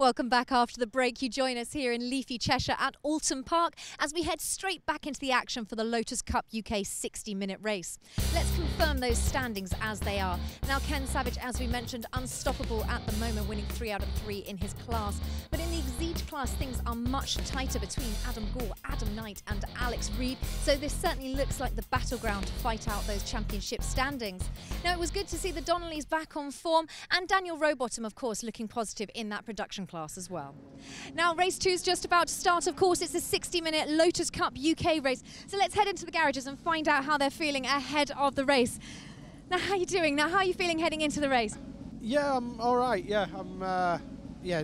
Welcome back after the break. You join us here in leafy Cheshire at Oulton Park as we head straight back into the action for the Lotus Cup UK 60-minute race. Let's confirm those standings as they are. Now, Ken Savage, as we mentioned, unstoppable at the moment, winning 3 out of 3 in his class. But in the Exige class, things are much tighter between Adam Gore, Adam Knight and Alex Reid. So this certainly looks like the battleground to fight out those championship standings. Now, it was good to see the Donnellys back on form and Daniel Rowbottom, of course, looking positive in that production class as well. Now, race 2 is just about to start. Of course, it's the 60-minute Lotus Cup UK race. So let's head into the garages and find out how they're feeling ahead of the race. Now, how are you doing? Now, how are you feeling heading into the race? Yeah, I'm all right. Yeah,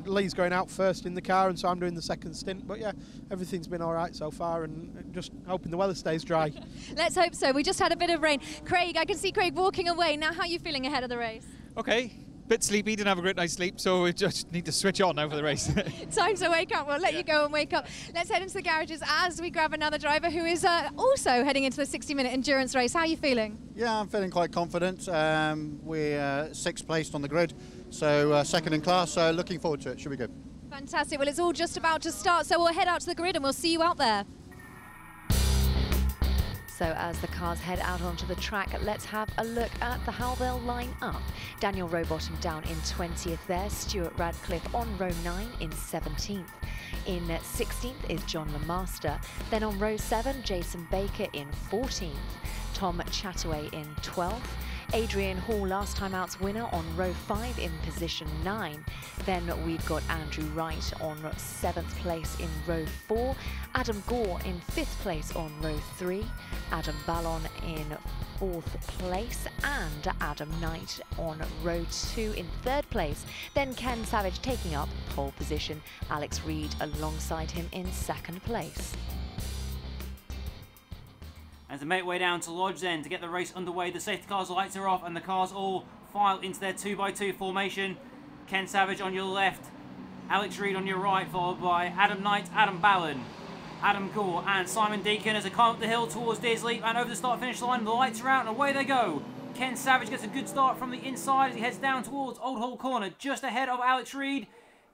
Lee's going out first in the car, and so I'm doing the second stint. But yeah, everything's been all right so far, and just hoping the weather stays dry. Let's hope so. We just had a bit of rain. Craig, I can see Craig walking away. Now, how are you feeling ahead of the race? Okay. Bit sleepy, didn't have a great night's sleep, so we just need to switch on now for the race. Time to wake up. We'll let you go and wake up. Let's head into the garages as we grab another driver who is also heading into the 60-minute endurance race. How are you feeling? Yeah, I'm feeling quite confident. We're 6th placed on the grid, so second in class, so looking forward to it. Should be good. Fantastic. Well, it's all just about to start, so we'll head out to the grid and we'll see you out there. So as the cars head out onto the track, let's have a look at how they'll line up. Daniel Rowbottom down in 20th there, Stuart Radcliffe on row 9 in 17th. In 16th is John Lemaster. Then on row 7, Jason Baker in 14th. Tom Chataway in 12th. Adrian Hall, last time out's winner, on row 5 in position 9. Then we've got Andrew Wright on 7th place in row 4. Adam Gore in 5th place on row 3. Adam Ballon in 4th place. And Adam Knight on row 2 in 3rd place. Then Ken Savage taking up pole position. Alex Reid alongside him in 2nd place. As they make way down to Lodge then to get the race underway, the safety cars lights are off and the cars all file into their 2x2 formation. Ken Savage on your left, Alex Reid on your right, followed by Adam Knight, Adam Ballon, Adam Gore and Simon Deacon as they climb up the hill towards Dearsley and over the start finish line. The lights are out and away they go. Ken Savage gets a good start from the inside as he heads down towards Old Hall Corner, just ahead of Alex Reid.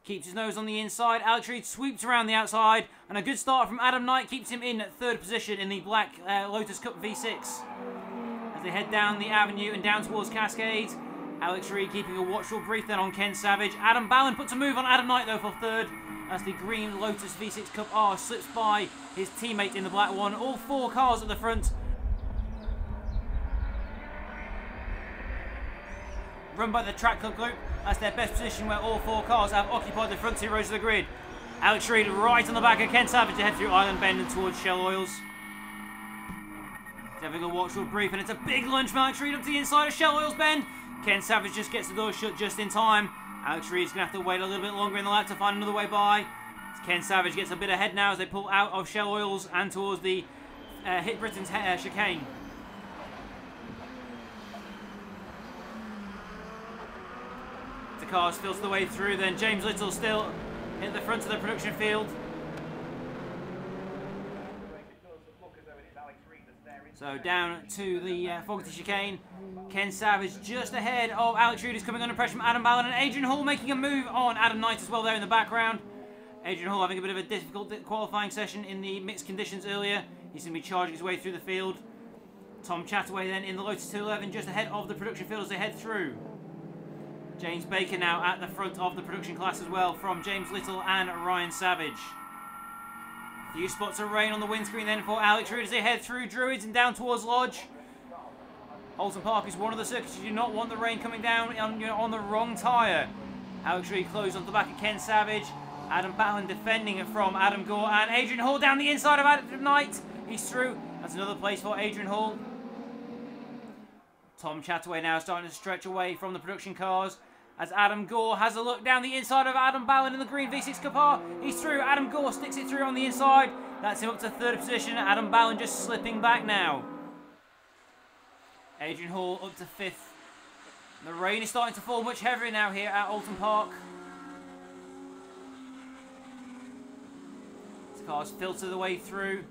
Keeps his nose on the inside. Alex Reid sweeps around the outside. And a good start from Adam Knight keeps him in 3rd position in the black Lotus Cup V6. As they head down the avenue and down towards Cascade. Alex Reid keeping a watchful brief then on Ken Savage. Adam Ballon puts a move on Adam Knight though for 3rd. As the green Lotus V6 Cup R slips by his teammate in the black one. All 4 cars at the front. Run by the Track Club group. That's their best position where all 4 cars have occupied the front 2 rows of the grid. Alex Reid right on the back of Ken Savage to head through Island Bend and towards Shell Oils. He's having a watchful brief and it's a big lunge from Alex Reid up to the inside of Shell Oils Bend. Ken Savage just gets the door shut just in time. Alex Reid's going to have to wait a little bit longer in the lap to find another way by. As Ken Savage gets a bit ahead now as they pull out of Shell Oils and towards the Hit Britain's chicane. The cars filter the way through, then James Little still at the front of the production field. So down to the Fogarty chicane. Ken Savage just ahead of Alex Reid, who's coming under pressure from Adam Ballon, and Adrian Hall making a move on Adam Knight as well there in the background. Adrian Hall having a bit of a difficult qualifying session in the mixed conditions earlier. He's going to be charging his way through the field. Tom Chataway then in the Lotus 211 just ahead of the production field as they head through. James Baker now at the front of the production class as well from James Little and Ryan Savage. A few spots of rain on the windscreen then for Alex Reid as they head through Druids and down towards Lodge. Oulton Park is one of the circuits you do not want the rain coming down on the wrong tyre. Alex Reid closed on the back of Ken Savage. Adam Ballon defending it from Adam Gore and Adrian Hall down the inside of Adam Knight. He's through. That's another place for Adrian Hall. Tom Chataway now starting to stretch away from the production cars as Adam Gore has a look down the inside of Adam Ballon in the green V6 Cup R. He's through. Adam Gore sticks it through on the inside. That's him up to 3rd position. Adam Ballon just slipping back now. Adrian Hall up to 5th. The rain is starting to fall much heavier now here at Oulton Park. The cars filter the way through.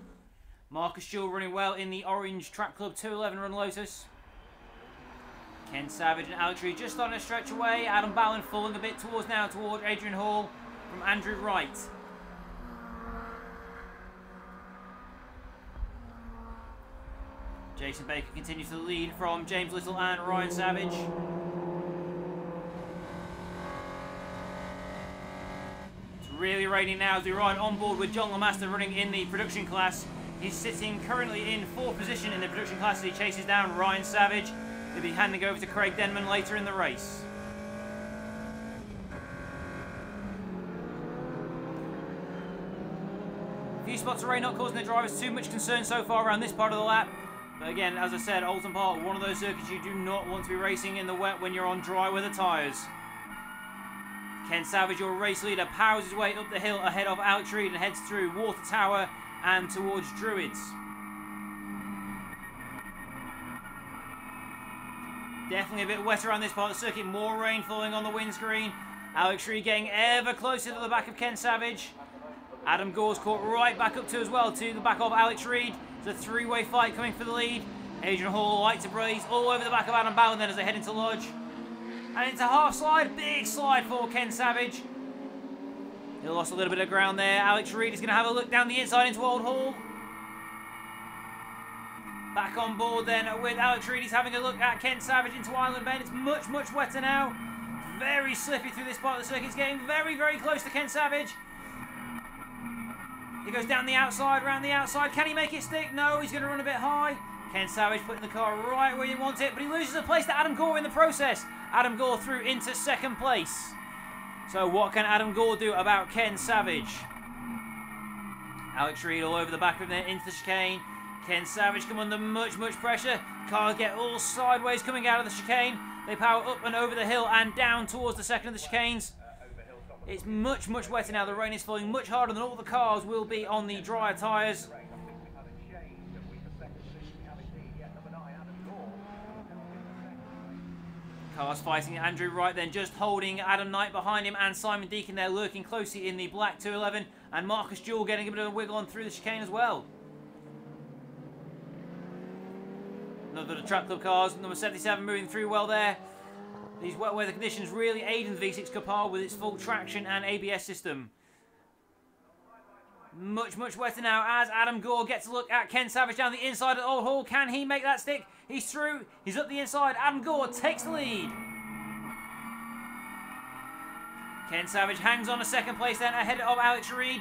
Marcus Jewell running well in the orange Track Club 211 run Lotus. Ken Savage and Alex Reid just starting to stretch away. Adam Ballon falling a bit towards Adrian Hall. from Andrew Wright. Jason Baker continues to lead from James Little and Ryan Savage. It's really raining now as we ride on board with John Lamaster running in the production class. He's sitting currently in 4th position in the production class as he chases down Ryan Savage. He'll be handing over to Craig Denman later in the race. A few spots of rain not causing the drivers too much concern so far around this part of the lap. But again, as I said, Oulton Park, one of those circuits you do not want to be racing in the wet when you're on dry weather tyres. Ken Savage, your race leader, powers his way up the hill ahead of Alex Reid and heads through Water Tower and towards Druids. Definitely a bit wetter around this part of the circuit, more rain falling on the windscreen. Alex Reid getting ever closer to the back of Ken Savage. Adam Gore's caught right back up to as well, to the back of Alex Reid. It's a three-way fight coming for the lead. Adrian Hall like to brace all over the back of Adam Ballin then as they head into Lodge. And into half slide, big slide for Ken Savage. He lost a little bit of ground there. Alex Reid is going to have a look down the inside into Old Hall. Back on board then with Alex Reid. He's having a look at Ken Savage into Island Bend. It's much, much wetter now. Very slippy through this part of the circuit. It's getting very, very close to Ken Savage. He goes down the outside, round the outside. Can he make it stick? No, he's going to run a bit high. Ken Savage putting the car right where you want it, but he loses a place to Adam Gore in the process. Adam Gore through into 2nd place. So what can Adam Gore do about Ken Savage? Alex Reid all over the back of him into the chicane. Ken Savage come under much, much pressure. Cars get all sideways coming out of the chicane. They power up and over the hill and down towards the second of the chicanes. It's much, much wetter now. The rain is falling much harder than all the cars will be on the drier tyres. Cars fighting Andrew Wright then, just holding Adam Knight behind him, and Simon Deacon there lurking closely in the black 211, and Marcus Jewell getting a bit of a wiggle on through the chicane as well. Another of the Track Club cars, number 77 moving through well there. These wet weather conditions really aid in the V6 Cup R with its full traction and ABS system. Much, much wetter now as Adam Gore gets a look at Ken Savage down the inside at Old Hall. Can he make that stick? He's through. He's up the inside. Adam Gore takes the lead. Ken Savage hangs on a 2nd place then ahead of Alex Reid.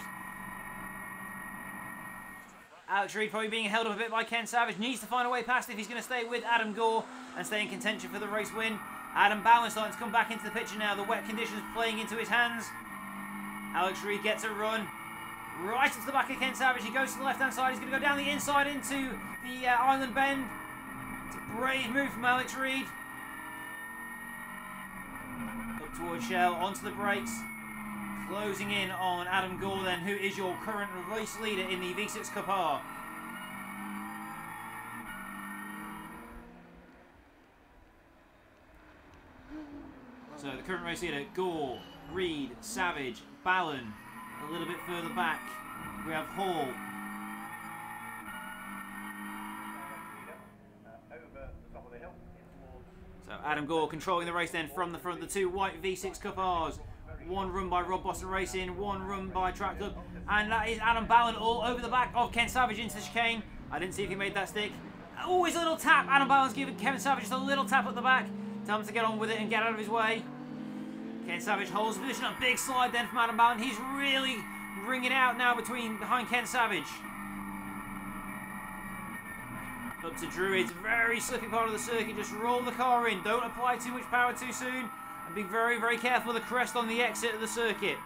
Alex Reid probably being held up a bit by Ken Savage. Needs to find a way past if he's going to stay with Adam Gore and stay in contention for the race win. Adam Ballin starting to come back into the picture now. The wet conditions playing into his hands. Alex Reid gets a run. Right into the back of Ken Savage. He goes to the left-hand side. He's going to go down the inside into the Island Bend. It's a brave move from Alex Reid. Up towards Shell, onto the brakes. Closing in on Adam Gore then, who is your current race leader in the V6 Cup R. So the current race leader, Gore, Reid, Savage, Ballin. A little bit further back, we have Hall. So Adam Gore controlling the race then from the front. The 2 white V6 Cup Rs. One run by Rob Boston Racing, one run by Track Club. And that is Adam Ballin all over the back of Ken Savage into the chicane. I didn't see if he made that stick. Oh, his little tap. Adam Ballin's giving Kevin Savage just a little tap at the back. Tell him to get on with it and get out of his way. Ken Savage holds the position. A big slide then from Adam Ballin. He's really ringing out now behind Ken Savage. Up to Druids. Very slippy part of the circuit. Just roll the car in. Don't apply too much power too soon. And be very, very careful of the crest on the exit of the circuit.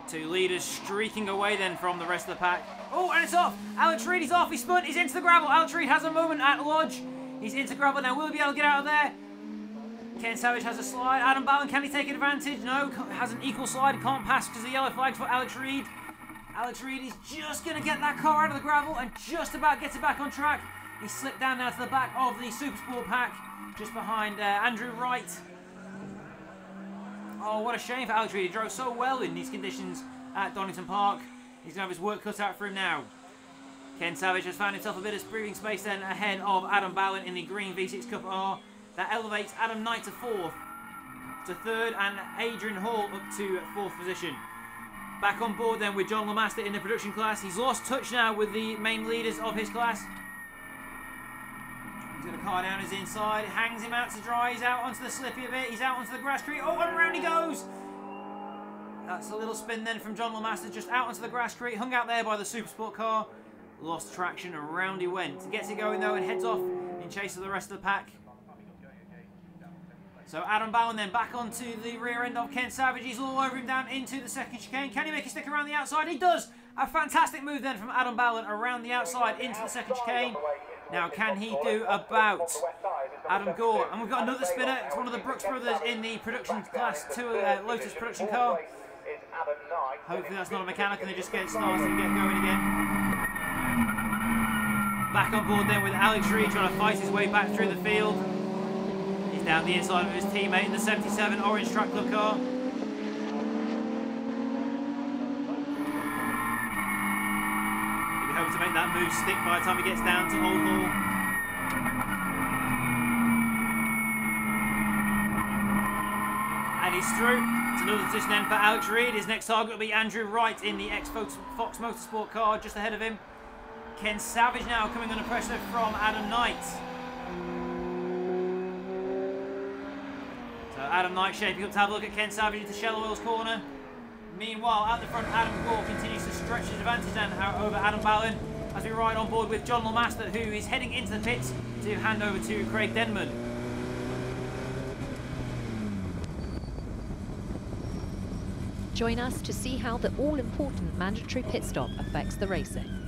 Two leaders streaking away then from the rest of the pack. Oh, and it's off. Alex Reid is off. He's spun. He's into the gravel. Alex Reid has a moment at Lodge. He's into gravel now. Will he be able to get out of there? Ken Savage has a slide. Adam Ballin, can he take advantage? No, has an equal slide. Can't pass because the yellow flag's for Alex Reid. Alex Reid is just going to get that car out of the gravel and just about gets it back on track. He slipped down now to the back of the Supersport pack, just behind Andrew Wright. Oh, what a shame for Alex Reid. He drove so well in these conditions at Donington Park. He's going to have his work cut out for him now. Ken Savage has found himself a bit of breathing space then ahead of Adam Bowen in the green V6 Cup R. That elevates Adam Knight to 4th, to 3rd, and Adrian Hall up to 4th position. Back on board then with John Lamaster in the production class. He's lost touch now with the main leaders of his class. He's got a car down his inside, hangs him out to dry. He's out onto the slippy a bit, he's out onto the grass creek. Oh, and around he goes! That's a little spin then from John Lamaster, just out onto the grass creek, hung out there by the Super Sport car. Lost traction and around he went. Gets it going though and heads off in chase of the rest of the pack. So Adam Bowen then back onto the rear end of Ken Savage. He's all over him down into the second chicane. Can he make a stick around the outside? He does! A fantastic move then from Adam Bowen around the outside into the second chicane. Now can he do about Adam Gore? And we've got another spinner. It's one of the Brooks brothers in the production class 2 Lotus production car. Hopefully that's not a mechanical and they just get started and get going again. Back on board then with Alex Reed trying to fight his way back through the field. He's down the inside of his teammate in the 77 orange track club car. He'll be hoping to make that move stick by the time he gets down to Oulton. And he's through. It's another position then for Alex Reed. His next target will be Andrew Wright in the ex-Fox Motorsport car just ahead of him. Ken Savage now coming under pressure from Adam Knight. So Adam Knight shaping up to have a look at Ken Savage into Shell Oil's corner. Meanwhile, at the front, Adam Gore continues to stretch his advantage then over Adam Bowen as we ride on board with John Lamaster, who is heading into the pits to hand over to Craig Denman. Join us to see how the all-important mandatory pit stop affects the racing.